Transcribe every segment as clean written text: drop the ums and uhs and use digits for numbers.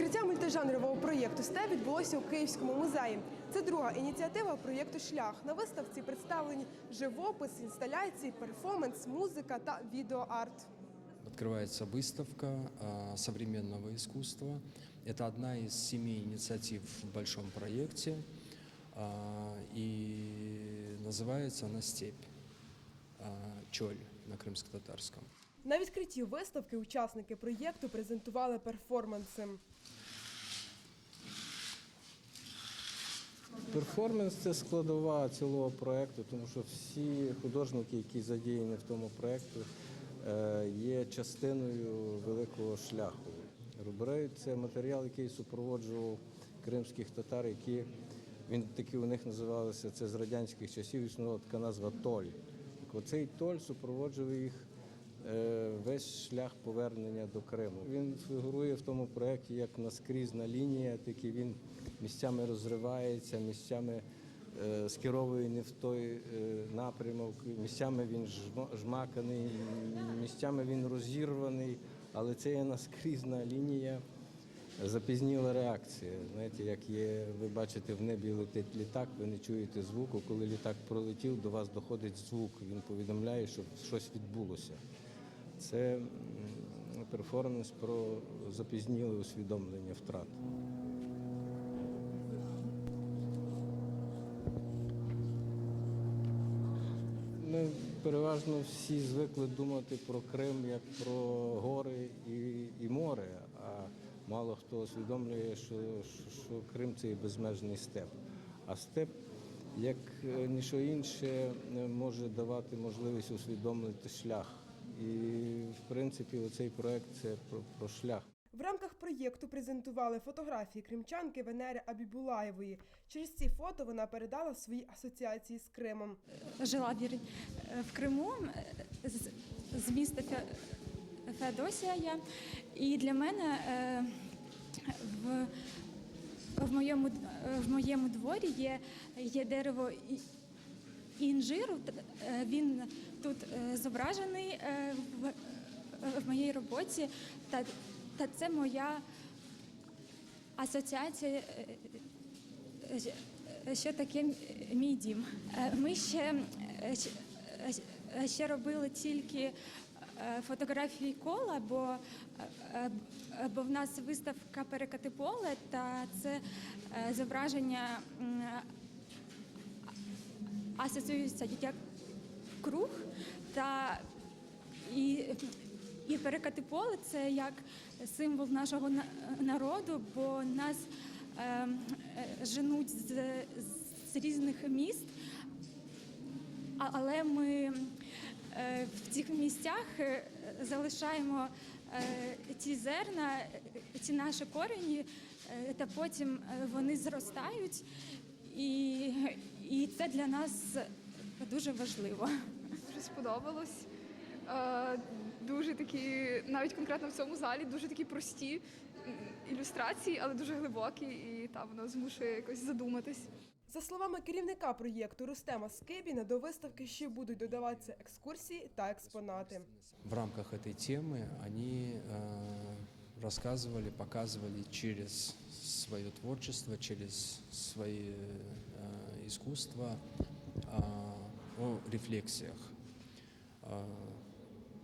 Відкриття мультижанрового проєкту «СТЕП» відбулося у Київському музеї. Це друга ініціатива проєкту «Шлях». На виставці представлені живопис, інсталяції, перформанс, музика та відеоарт. Открывается выставка современного искусства. Это одна из 7 инициатив в большом проекте, и называется она «Степь», «Чоль» на крымско-татарском. На відкритті виставки учасники проєкту презентували перформанси. Перформанс – це складова цілого проєкту, тому що всі художники, які задіяні в тому проєкту, є частиною великого шляху. Рубрей – це матеріал, який супроводжував кримських татар, які у них називалися, це з радянських часів існувала така назва «Толь». Оцей «Толь» супроводжував їх весь шлях повернення до Криму. Він фігурує в тому проєкті як наскрізна лінія, такий він місцями розривається, місцями скеровує не в той напрямок, місцями він жмаканий, місцями він розірваний, але це є наскрізна лінія, запізніла реакція. Знаєте, як є, ви бачите, в небі летить літак, ви не чуєте звуку, коли літак пролетів, до вас доходить звук, він повідомляє, що щось відбулося. Це перформанс про запізніле усвідомлення втрат. Ми переважно всі звикли думати про Крим як про гори і море, а мало хто усвідомлює, що Крим – це і безмежний степ. А степ, як ніщо інше, може давати можливість усвідомити шлях. І, в принципі, оцей проєкт – це про шлях. В рамках проєкту презентували фотографії кримчанки Венери Абібулаєвої. Через ці фото вона передала свої асоціації з Кримом. Жила в Криму, з міста Феодосія я. І для мене в моєму дворі є дерево інжиру. Він тут зображений в моїй роботі. Та це моя асоціація, що таке мій дім. Ми ще робили тільки фотографії кола, бо в нас виставка «Перекати поле», та це зображення асоціюється як круг, і перекати поле – це як символ нашого народу, бо нас женуть з різних міст, але ми в цих місцях залишаємо ці зерна, ці наші корені, та потім вони зростають, і це для нас дуже важливо. Дуже сподобалось. Дуже такі, навіть конкретно в цьому залі, дуже такі прості ілюстрації, але дуже глибокі, і воно змушує якось задуматись. За словами керівника проєкту Рустема Скибіна, до виставки ще будуть додаватися екскурсії та експонати. В рамках этой темы они рассказывали, показывали через свое творчество, через свои искусства о рефлексиях,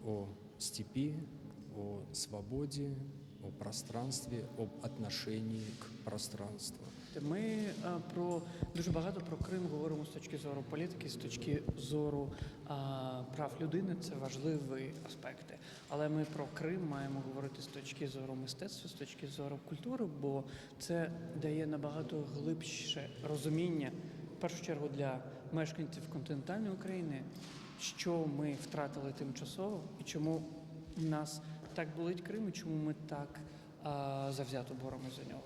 о степи, о свободе, о пространстве, об отношении к пространству. Ми дуже багато про Крим говоримо з точки зору політики, з точки зору прав людини. Це важливі аспекти. Але ми про Крим маємо говорити з точки зору мистецтва, з точки зору культури, бо це дає набагато глибше розуміння, в першу чергу для мешканців континентальної України, що ми втратили тимчасово і чому нас так болить Крим, і чому ми так завзято боремося за нього.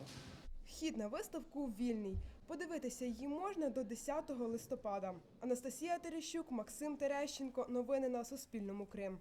Вхід на виставку вільний. Подивитися її можна до 10 листопада. Анастасія Терещук, Максим Терещенко. Новини на Суспільному. Крим.